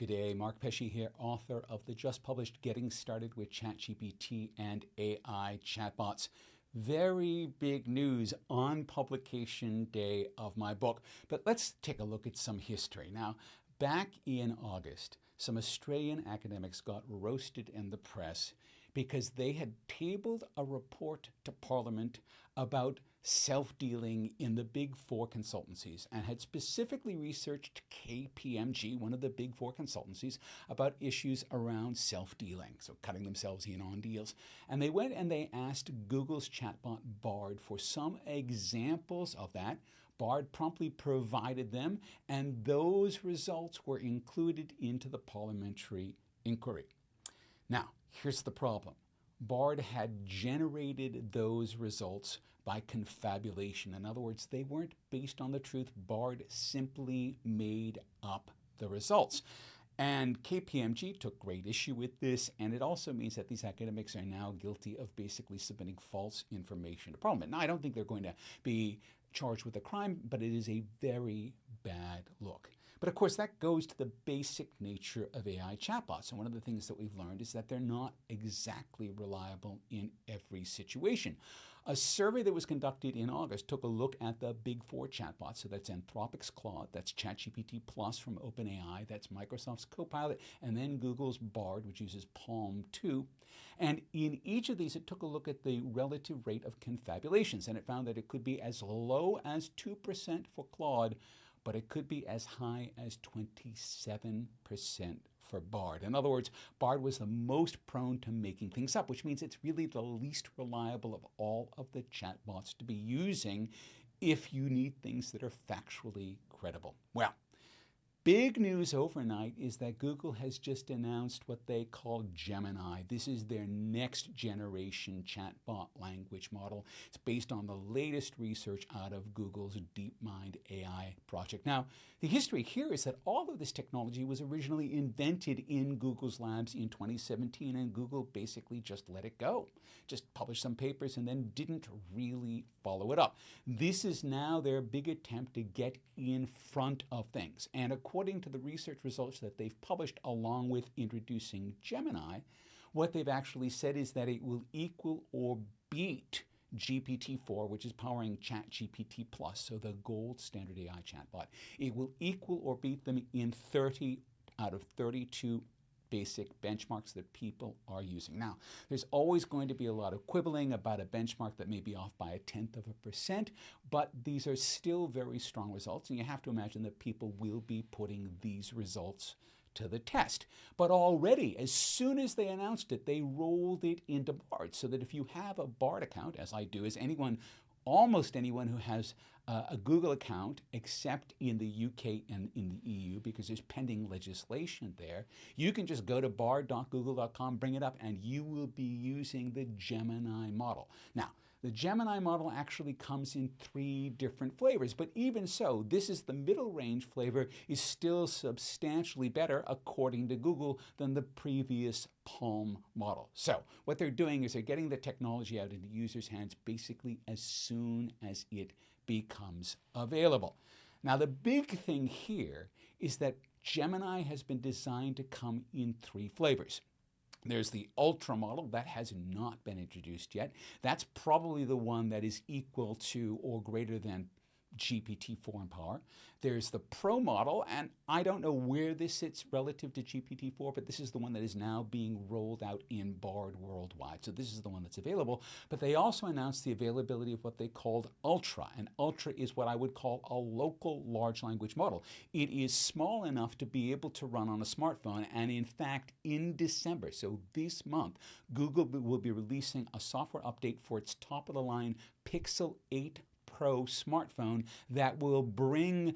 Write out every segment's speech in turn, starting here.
G'day, Mark Pesce here, author of the just published Getting Started with ChatGPT and AI Chatbots. Very big news on publication day of my book. But let's take a look at some history. Now, back in August, some Australian academics got roasted in the press because they had tabled a report to Parliament about self-dealing in the big four consultancies and had specifically researched KPMG, one of the big four consultancies, about issues around self-dealing, so cutting themselves in on deals. And they went and they asked Google's chatbot Bard for some examples of that. Bard promptly provided them, and those results were included into the parliamentary inquiry. Now, here's the problem. Bard had generated those results by confabulation. In other words, they weren't based on the truth. Bard simply made up the results. And KPMG took great issue with this, and it also means that these academics are now guilty of basically submitting false information to Parliament. Now, I don't think they're going to be charged with a crime, but it is a very bad look. But of course, that goes to the basic nature of AI chatbots. And one of the things that we've learned is that they're not exactly reliable in every situation. A survey that was conducted in August took a look at the big four chatbots. So that's Anthropic's Claude, that's ChatGPT Plus from OpenAI, that's Microsoft's Copilot, and then Google's Bard, which uses Palm 2. And in each of these, it took a look at the relative rate of confabulations, and it found that it could be as low as 2% for Claude, but it could be as high as 27% for Bard. In other words, Bard was the most prone to making things up, which means it's really the least reliable of all of the chatbots to be using if you need things that are factually credible. Well, big news overnight is that Google has just announced what they call Gemini. This is their next generation chatbot language model. It's based on the latest research out of Google's DeepMind AI project. Now, the history here is that all of this technology was originally invented in Google's labs in 2017, and Google basically just let it go. Just published some papers and then didn't really follow it up. This is now their big attempt to get in front of things. And according to the research results that they've published along with introducing Gemini, what they've actually said is that it will equal or beat GPT-4, which is powering ChatGPT Plus, so the gold standard AI chatbot. It will equal or beat them in 30 out of 32 basic benchmarks that people are using. Now, there's always going to be a lot of quibbling about a benchmark that may be off by 0.1%, but these are still very strong results, and you have to imagine that people will be putting these results to the test. But already, as soon as they announced it, they rolled it into Bard, so that if you have a Bard account, as I do, as anyone, almost anyone who has a Google account, except in the UK and in the EU, because there's pending legislation there, you can just go to bard.google.com, bring it up, and you will be using the Gemini model. Now, the Gemini model actually comes in 3 different flavors, but even so, this is the middle range flavor, is still substantially better, according to Google, than the previous Palm model. So what they're doing is they're getting the technology out into users' hands basically as soon as it becomes available. Now, the big thing here is that Gemini has been designed to come in 3 flavors. There's the Ultra model that has not been introduced yet. That's probably the one that is equal to or greater than GPT-4 in power. There's the Pro model, and I don't know where this sits relative to GPT-4, but this is the one that is now being rolled out in Bard worldwide. So this is the one that's available. But they also announced the availability of what they called Ultra, and Ultra is what I would call a local large language model. It is small enough to be able to run on a smartphone, and in fact, in December, so this month, Google will be releasing a software update for its top-of-the-line Pixel 8 Pro smartphone that will bring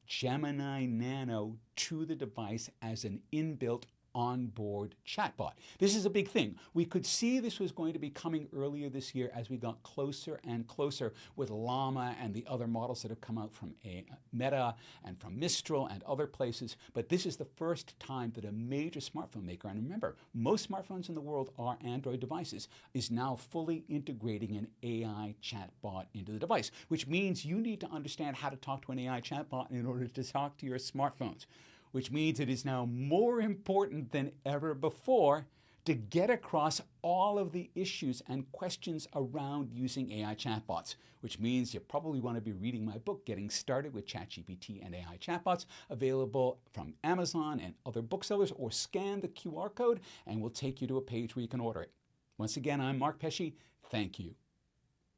Gemini Nano to the device as an inbuilt onboard chatbot. This is a big thing. We could see this was going to be coming earlier this year as we got closer and closer with Llama and the other models that have come out from Meta and from Mistral and other places. But this is the first time that a major smartphone maker, and remember, most smartphones in the world are Android devices, is now fully integrating an AI chatbot into the device, which means you need to understand how to talk to an AI chatbot in order to talk to your smartphones. which means it is now more important than ever before to get across all of the issues and questions around using AI chatbots, which means you probably want to be reading my book, Getting Started with ChatGPT and AI Chatbots, available from Amazon and other booksellers, or scan the QR code and we'll take you to a page where you can order it. Once again, I'm Mark Pesce. Thank you.